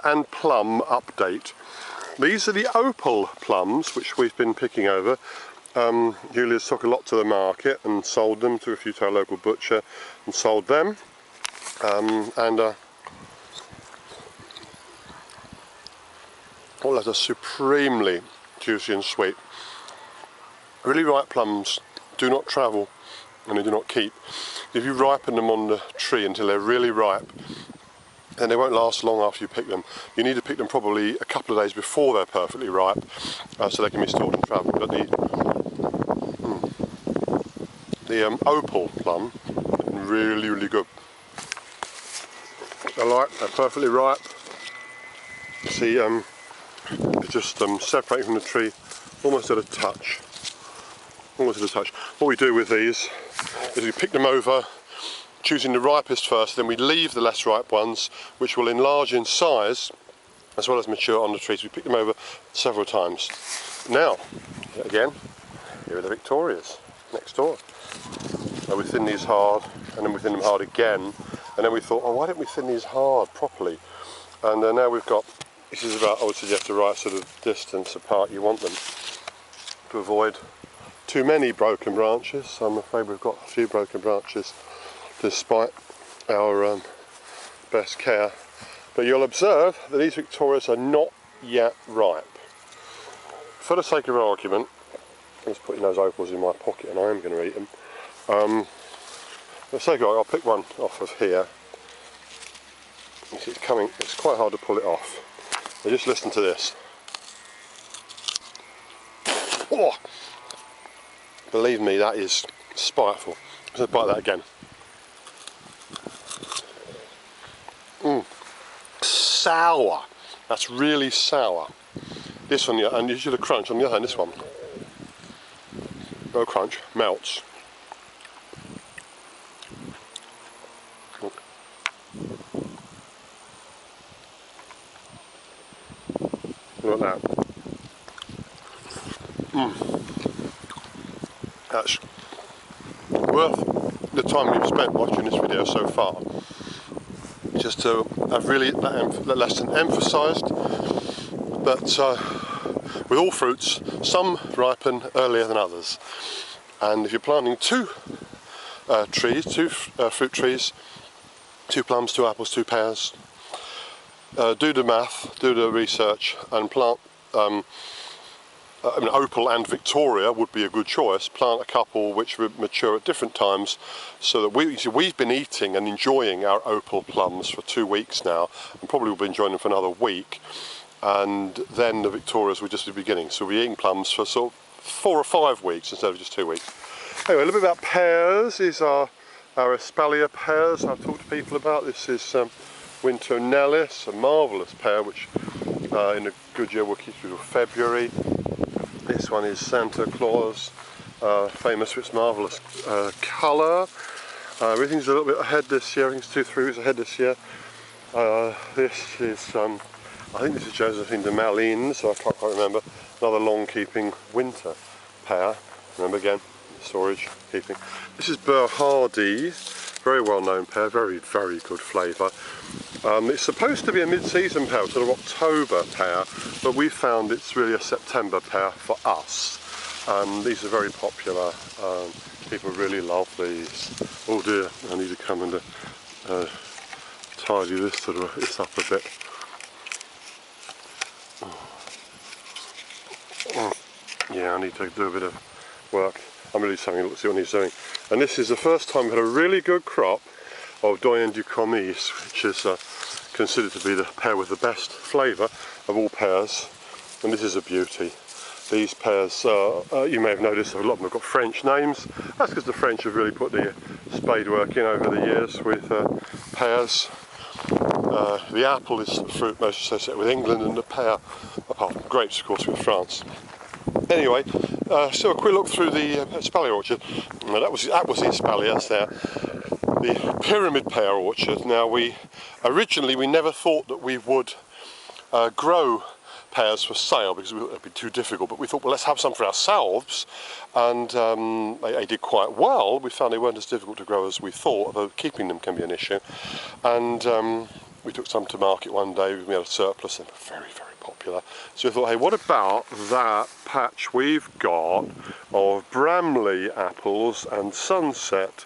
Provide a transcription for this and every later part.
and Plum update. These are the Opal plums which we've been picking over. Julia's took a lot to the market and sold them, took a few to our local butcher and sold them. All that are supremely juicy and sweet. Really ripe plums do not travel and they do not keep. If you ripen them on the tree until they're really ripe, then they won't last long after you pick them. You need to pick them probably a couple of days before they're perfectly ripe, so they can be stored and travel. But the Opal plum, really, really good. They're perfectly ripe. See, they just separate from the tree almost at a touch. Almost at a touch. What we do with these is we pick them over, choosing the ripest first, then we leave the less ripe ones, which will enlarge in size as well as mature on the trees. We pick them over several times. Now, again, here are the Victorias next door. We thin these hard, and then we thin them hard again, and then we thought, oh, why don't we thin these hard properly? And now we've got, this is about, I would suggest, the right sort of distance apart you want them to avoid too many broken branches. I'm afraid we've got a few broken branches despite our best care. But you'll observe that these Victorias are not yet ripe. For the sake of argument, I'm just putting those opals in my pocket and I am going to eat them. For the sake of argument, I'll pick one off of here. You see it's coming, it's quite hard to pull it off. So just listen to this. Oh! Believe me, that is spiteful. Let's bite that again. Sour. That's really sour. This one, and you should have crunch on the other hand. This one, no crunch, melts. Look at that. That's worth the time we've spent watching this video so far. Just to have really that lesson emphasised that with all fruits, some ripen earlier than others. And if you're planting two fruit trees, 2 plums, 2 apples, 2 pears, do the math, do the research, and plant. Opal and Victoria would be a good choice. Plant a couple which would mature at different times, so that we've been eating and enjoying our Opal plums for 2 weeks now, and probably will be enjoying them for another week. And then the Victorias will just be beginning. So we're eating plums for sort of 4 or 5 weeks instead of just 2 weeks. Anyway, a little bit about pears. These are our Espalier pears I've talked to people about. This is Winter Nellis, a marvellous pear which in a good year will keep through February. This one is Santa Claus, famous for its marvellous colour. Everything's a little bit ahead this year, everything's 2-3 weeks ahead this year. This is, I think this is Josephine de Malines, so I can't quite remember. Another long-keeping winter pear. Remember again, storage, keeping. This is Burr Hardy, very well-known pear, very, very good flavour. It's supposed to be a mid-season pear, sort of October pear, but we found it's really a September pear for us. These are very popular. People really love these. Oh dear, I need to come and tidy this up a bit. Yeah, I need to do a bit of work. I'm going to do something, let's see what he's doing. And this is the first time we've had a really good crop of Doyen du Commis, which is considered to be the pear with the best flavour of all pears. And this is a beauty. These pears, you may have noticed, a lot of them have got French names. That's because the French have really put the spade work in over the years with pears. The apple is the fruit most associated with England, and the pear, apart from grapes, of course, with France. Anyway, so a quick look through the Espalier orchard. That was the Espaliers there. The pyramid pear orchard. Now, originally we never thought that we would grow pears for sale because it would be too difficult, but we thought, well, let's have some for ourselves, and they did quite well. We found they weren't as difficult to grow as we thought, although keeping them can be an issue. And we took some to market one day. We had a surplus and they were very, very popular. So we thought, hey, what about that patch we've got of Bramley apples and Sunset,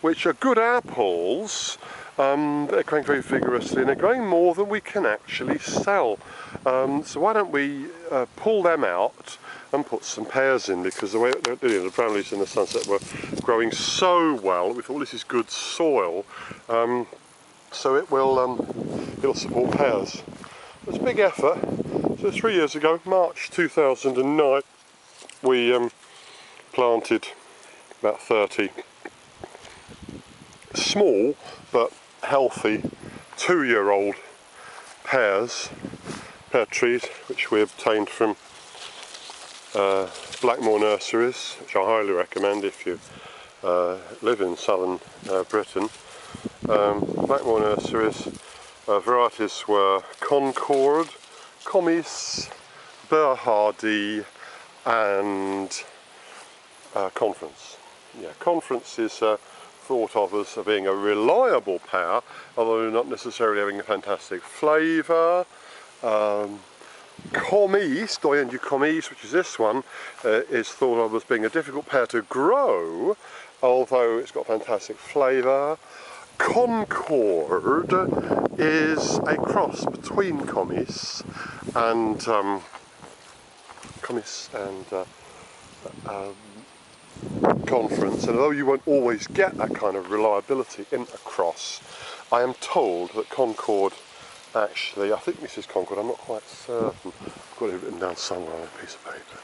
which are good apples. They're growing very vigorously and they're growing more than we can actually sell. So why don't we pull them out and put some pears in, because the way the Bramleys and the Sunset were growing so well, we thought, well, this is good soil, so it'll support pears. It's a big effort. So 3 years ago, March 2009, we planted about 30 small but healthy 2-year-old pear trees, which we obtained from Blackmore nurseries, which I highly recommend if you live in southern Britain. Blackmore nurseries, varieties were Concord, Comis, Burr Hardy and Conference. Yeah, Conference is thought of as being a reliable pear, although not necessarily having a fantastic flavour. Comis, Doyen du Comis, which is this one, is thought of as being a difficult pear to grow, although it's got fantastic flavour. Concord is a cross between Comis and Conference, and although you won't always get that kind of reliability in a cross, I am told that Concord actually, I think this is Concord, I'm not quite certain, I've got it written down somewhere on a piece of paper.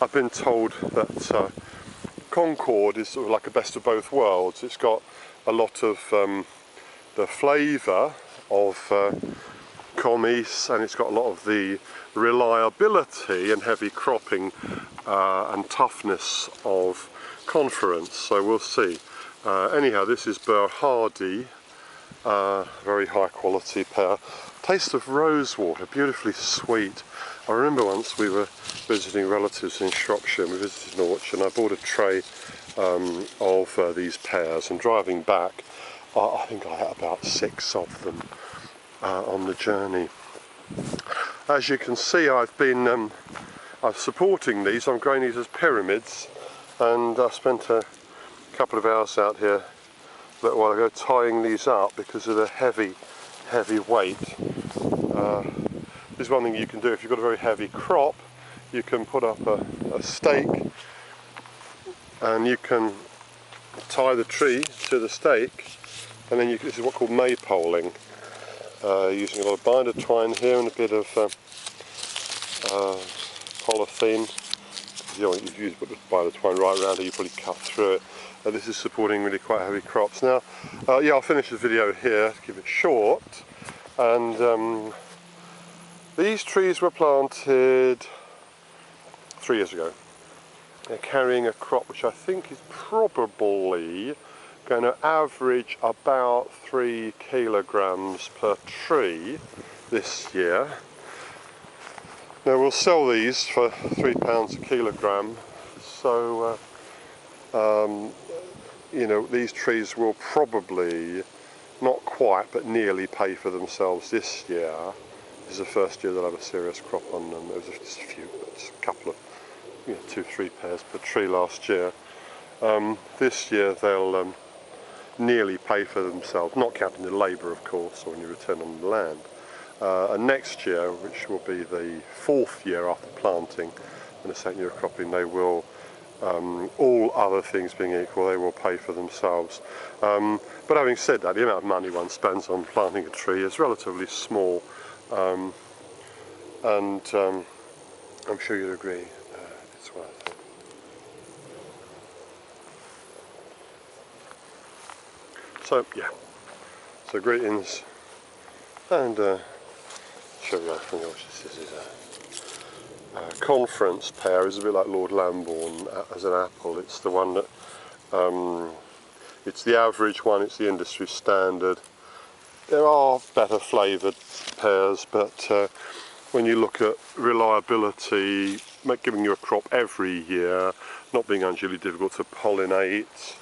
I've been told that Concord is sort of like a best of both worlds. It's got a lot of the flavour of Comis, and it's got a lot of the reliability and heavy cropping and toughness of Conference, so we'll see. Anyhow, this is Burr Hardy, very high quality pear. Taste of rosewater, beautifully sweet. I remember once we were visiting relatives in Shropshire, and we visited an orchard, and I bought a tray of these pears, and driving back, I think I had about 6 of them on the journey. As you can see, I'm supporting these. I'm growing these as pyramids, and I spent a couple of hours out here a little while ago tying these up because of the heavy weight. There's one thing you can do if you've got a very heavy crop. You can put up a stake, and you can tie the tree to the stake, and then this is what's called maypoling, using a lot of binder twine here and a bit of polythene. If you put the binder twine right around it, you probably cut through it. This is supporting really quite heavy crops. Now, yeah, I'll finish the video here to keep it short. And these trees were planted 3 years ago. They're carrying a crop which I think is probably going to average about 3 kilograms per tree this year. Now we'll sell these for £3 a kilogram, so you know, these trees will probably, not quite, but nearly pay for themselves this year. This is the first year they'll have a serious crop on them. There was just a few, just a couple of, 2-3 pairs per tree last year. This year they'll nearly pay for themselves, not counting the labour, of course, or when you return on the land. And next year, which will be the 4th year after planting and the 2nd year of cropping, they will, all other things being equal, they will pay for themselves. But having said that, the amount of money one spends on planting a tree is relatively small, and I'm sure you'd agree it's worth it. So yeah, so greetings, and show you from the orchard. This is a Conference pear. Is a bit like Lord Lambourne as an apple. It's the one that it's the average one. It's the industry standard. There are better flavoured pears, but when you look at reliability, giving you a crop every year, not being unduly difficult to pollinate,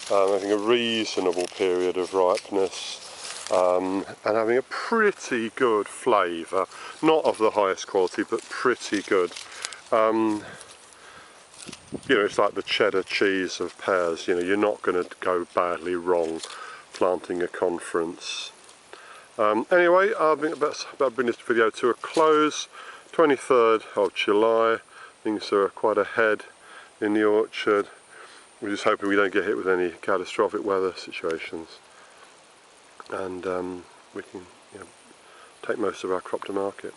having a reasonable period of ripeness, and having a pretty good flavour, not of the highest quality but pretty good. You know, it's like the cheddar cheese of pears. You know, you're not going to go badly wrong planting a conference. Anyway, I think that's about bring this video to a close. 23rd of July, things are quite ahead in the orchard. We're just hoping we don't get hit with any catastrophic weather situations, and we can, you know, take most of our crop to market.